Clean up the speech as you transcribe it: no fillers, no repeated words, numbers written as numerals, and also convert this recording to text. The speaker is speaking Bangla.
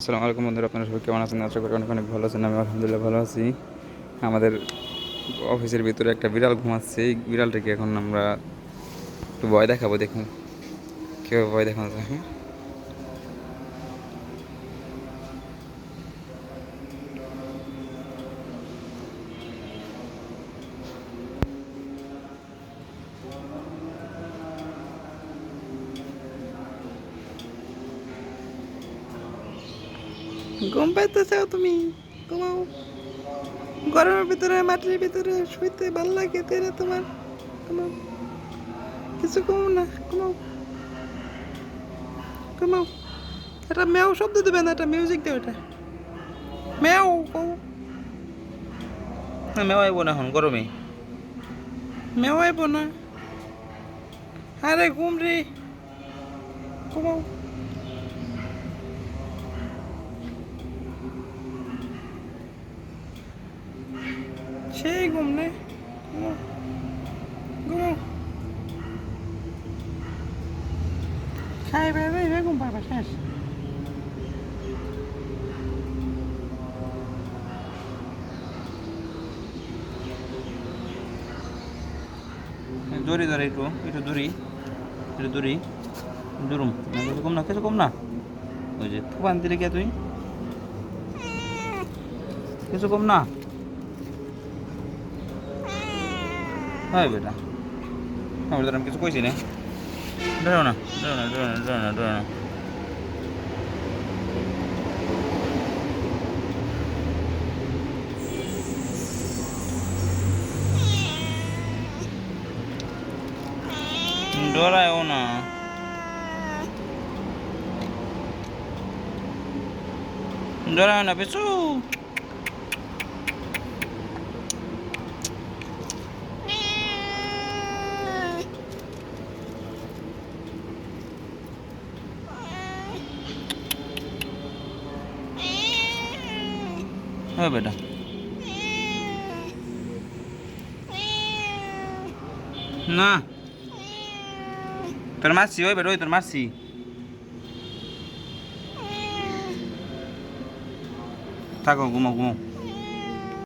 আসসালামু আলাইকুম বন্ধুরা, আপনারা সবাই কেমন আছেন? আশা করি অনেক অনেক ভালো আছেন। আমি আলহামদুলিল্লাহ ভালো আছি। আমাদের অফিসের ভিতরে একটা বিড়াল ঘুমাচ্ছে। এই বিড়ালটাকে এখন আমরা একটু ভয় দেখাবো, দেখুন কীভাবে ভয় দেখানো যায়। হ্যাঁ, ঘুম পাইতেছো তুমি? ঘুমাও। গরমের ভিতরে মাটির ভিতরে শুইতে ভালো লাগে তাই না তোমার? ঘুমাও, কিছু ঘুমাও না, ঘুমাও ঘুমাও। এটা ম্যাও শব্দ দেবে না, এটা মিউজিক দেবে। এটা ম্যাও না, ম্যাও আইব না এখন গরমে, ম্যাও আইব না। আরে ঘুম রে, ঘুমাও। সেই ঘুম নে, ঘুমাও ঘুমাও। খাই বেড়ে ঘুম পাবা শেষ। দড়ি ধরে একটু একটু দড়ি, একটু দড়ি দূরম না, কিছু কম না, কিছু কম না। ওই যে তুফান দিলে কে তুই, কিছু কম না। হ্যাঁ বেটা, হ্যাঁ বেটা, আমি কিছু কইছি না। ডরো না, ডরো না, ডরো না, ডরো না, ডরো না। ডরায়ও না, ডরায় না পেছু। হ্যাঁ বেটা, না তোর মারছি, ওই বেটা, ওই তোর মারছি। থাকো, ঘুমাও ঘুমাও।